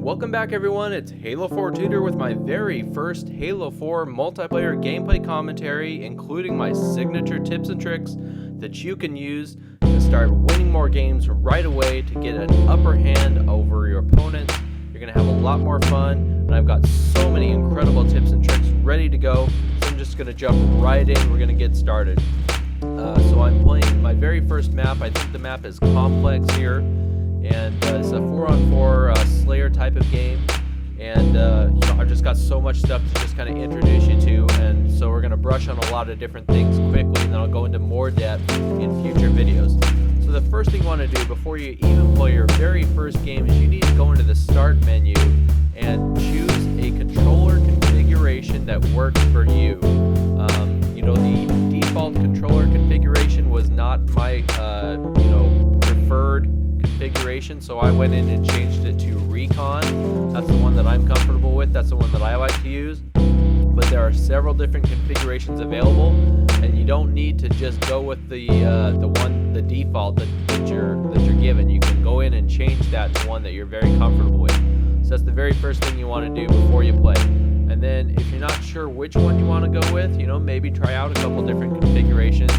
Welcome back everyone, it's Halo 4 Tutor with my very first Halo 4 multiplayer gameplay commentary, including my signature tips and tricks that you can use to start winning more games right away to get an upper hand over your opponents. You're going to have a lot more fun, and I've got so many incredible tips and tricks ready to go, so I'm just going to jump right in. We're going to get started. So I'm playing my very first map. I think the map is Complex here. And it's a 4-on-4 Slayer type of game, and I've just got so much stuff to just kind of introduce you to, and so we're going to brush on a lot of different things quickly, and then I'll go into more depth in future videos. So the first thing you want to do before you even play your very first game is you need to go into the Start menu and choose a controller configuration that works for you. The default controller configuration was not my preferred configuration, so I went in and changed it to Recon. That's the one that I'm comfortable with. That's the one that I like to use. But there are several different configurations available, and you don't need to just go with the default that you're given. You can go in and change that to one that you're very comfortable with. So that's the very first thing you want to do before you play. And then if you're not sure which one you want to go with, maybe try out a couple different configurations.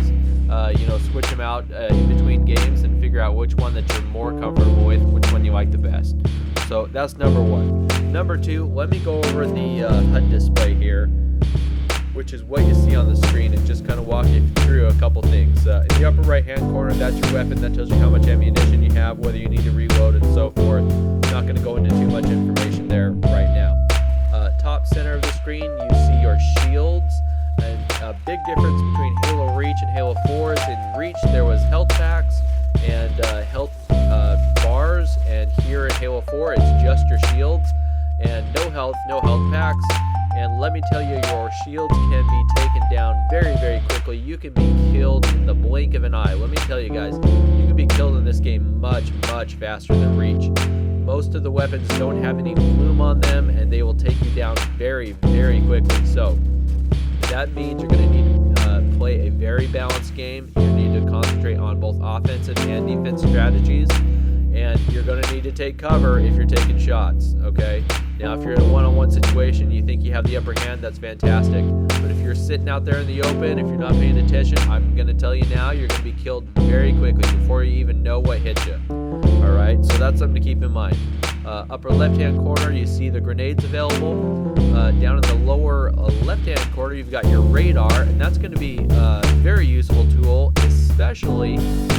Switch them out in between games and figure out which one that you're more comfortable with, which one you like the best. So that's number one. Number two, let me go over the HUD display here, which is what you see on the screen, and just kind of walk you through a couple things. In the upper right hand corner, that's your weapon. That tells you how much ammunition you have, whether you need to reload, and so forth. I'm not going to go into too much information there right now. Top center of the screen, you see your shields. And a big difference between Halo Reach and Halo 4 is in Reach there was health packs and health bars, and here in Halo 4 it's just your shields and no health packs. And let me tell you, your shields can be taken down very, very quickly. You can be killed in the blink of an eye. Let me tell you guys, you can be killed in this game much, much faster than Reach. Most of the weapons don't have any bloom on them, and they will take you down very, very quickly. So that means you're going to need to play a very balanced game. You need to concentrate on both offensive and defense strategies, and you're going to need to take cover if you're taking shots, okay? Now, if you're in a one-on-one situation, you think you have the upper hand, that's fantastic. But if you're sitting out there in the open, if you're not paying attention, I'm going to tell you now, you're going to be killed very quickly before you even know what hit you. All right, so that's something to keep in mind. Upper left-hand corner, you see the grenades available. Down in the lower left-hand corner, you've got your radar, and that's going to be a very useful tool, especially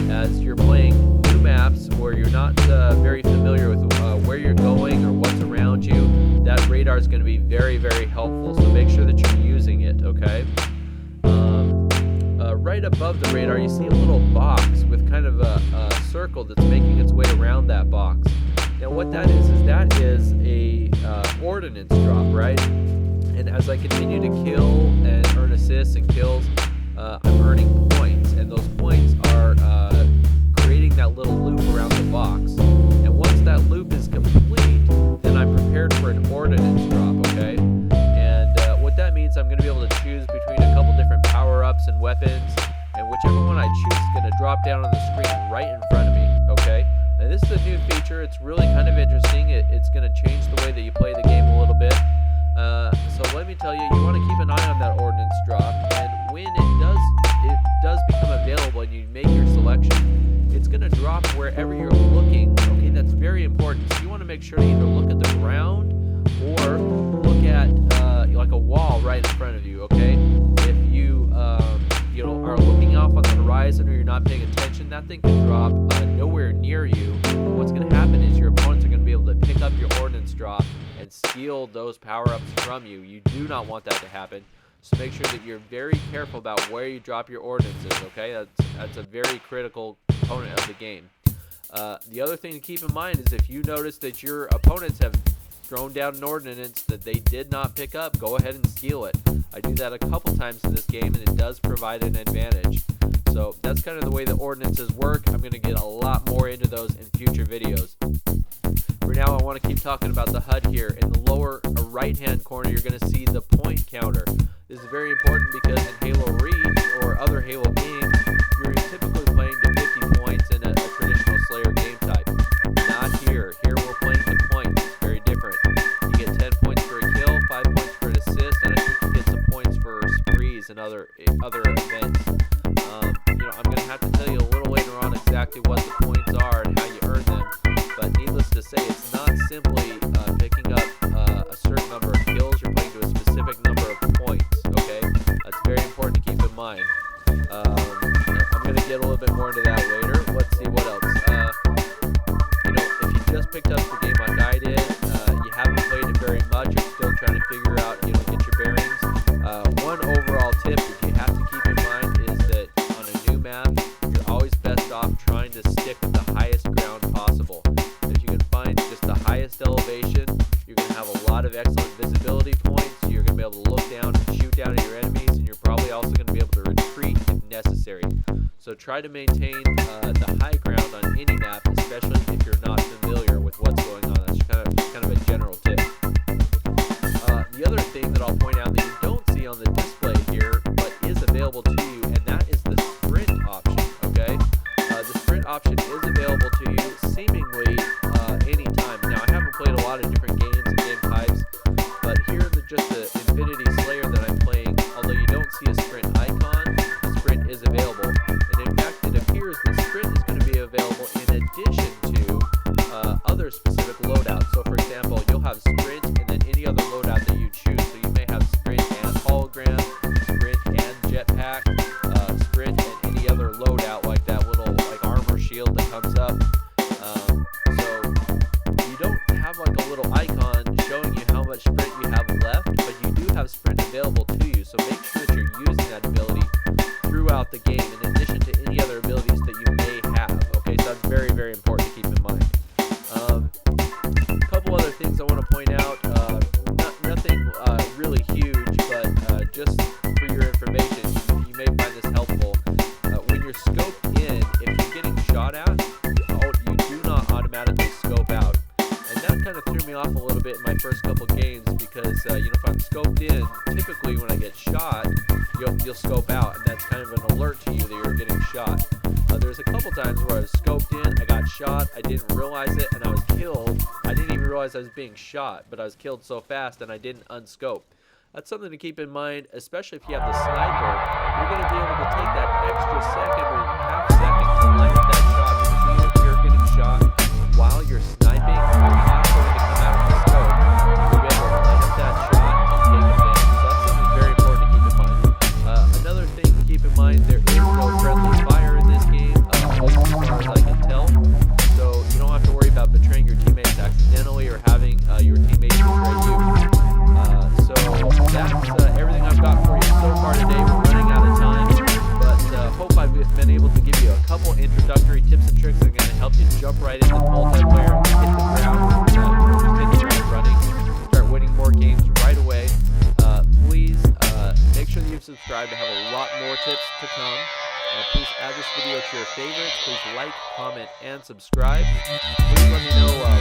as you're playing new maps where you're not very familiar with where you're going or what's around you. That radar is going to be very, very helpful, so make sure that you're using it, okay? Right above the radar, you see a little box with kind of a circle that's making its way around that box. Now what that is a ordnance drop, right? And as I continue to kill and earn assists and kills, I'm earning points, and those points are creating that little loop around the box. And once that loop is complete, then I'm prepared for an ordnance drop, okay? And what that means, I'm going to be able to choose between a couple different power-ups and weapons, and whichever one I choose is going to drop down on the screen right in front of me, okay? And this is a new feature. It's really kind of interesting. It's going to change the way that you play the game a little bit. So let me tell you, you want to keep an eye on that ordnance drop, and when it does become available and you make your selection, it's going to drop wherever you're looking. Okay, that's very important. So you want to make sure to either look at the ground or look at like a wall right in front of you. Okay, if you are looking off on the horizon or you're not paying attention, that thing can drop nowhere near you. What's going to happen is your opponents are going to be able to pick up your ordnance drop and steal those power-ups from you. You do not want that to happen. So make sure that you're very careful about where you drop your ordnances, okay? That's a very critical component of the game. The other thing to keep in mind is if you notice that your opponents have thrown down an ordnance that they did not pick up, go ahead and steal it. I do that a couple times in this game, and it does provide an advantage. So that's kind of the way the ordnances work. I'm going to get a lot more into those in future videos. For now, I want to keep talking about the HUD here. In the lower right-hand corner, you're going to see the point counter. This is very important because in Halo Reach or other Halo games, you're typically playing to 50 points in a traditional Slayer game type. Not here. Here we're playing to points. It's very different. other events. I'm going to have to tell you a little later on exactly what the points are and how you earn them. But needless to say, it's not simply picking up a certain number of kills. You're playing to a specific number of points. Okay, that's very important to keep in mind. I'm going to get a little bit more into that later. Let's see what else. If you just picked up the game like I did, you haven't played it very much, you're still trying to figure out, get your bearings. One overall tip that you have to keep in mind is that on a new map, you're always best off trying to stick with the highest ground possible. If you can find just the highest elevation, you're going to have a lot of excellent visibility points. You're going to be able to look down and shoot down at your enemies, and you're probably also going to be able to retreat if necessary. So try to maintain the high ground on any map, especially if you're not familiar with what's going on. That's kind of a general tip. The other thing that I'll point out that you don't see on the display here, but is available to you, and that is the sprint option. Okay, the sprint option is available to you seemingly anytime. Now, I haven't played a lot of different games and game types, but here in just the Infinity Slayer that I'm playing, although you don't see a sprint icon, the sprint is available. And in fact, it appears the sprint is going to be available in addition to other specific loadouts. So for example, you'll have sprint and then any other loadout that you choose. So you may have sprint and hologram, sprint and jetpack, sprint and any other loadout like that little armor shield that comes up. So you don't have like a little icon showing you how much sprint you have left, but you do have sprint available to you. So make sure that you're using that ability throughout the game in addition to any other abilities that you may have. Okay, so that's very, very important to keep in mind. A couple other things I want to point out. Nothing really huge, but just for your information, you may find this helpful. When you're scoped in, if you're getting shot at, you do not automatically scope out. And that kind of threw me off a little bit in my first couple games because, if I'm scoped in, typically when I get shot, you'll scope out, and that's kind of an alert to you that you're getting shot. There's a couple times where I was scoped in, I got shot, I didn't realize it, and I was killed. I didn't even realize I was being shot, but I was killed so fast and I didn't unscope. That's something to keep in mind, especially if you have the sniper. You're going to be able to take that extra second or half second to line up that shot, because even if you're getting shot while you're sniping, you're not going to come out of the scope. You'll be able to line up that shot and take advantage. So that's something very important to keep in mind. Another thing to keep in mind, there is no friendly fire in this game, as far as I can tell. So you don't have to worry about betraying your teammates accidentally or having your teammates betray you. So that's everything I've got for you so far today. We're running out of time, but hope I've been able to give you a couple introductory tips and tricks that are going to help you jump right into the multiplayer and hit the ground, just hit the ground running, start winning more games right away. Please make sure that you've subscribed. I have a lot more tips to come. Please add this video to your favorites. Please like, comment, and subscribe. Please let me know what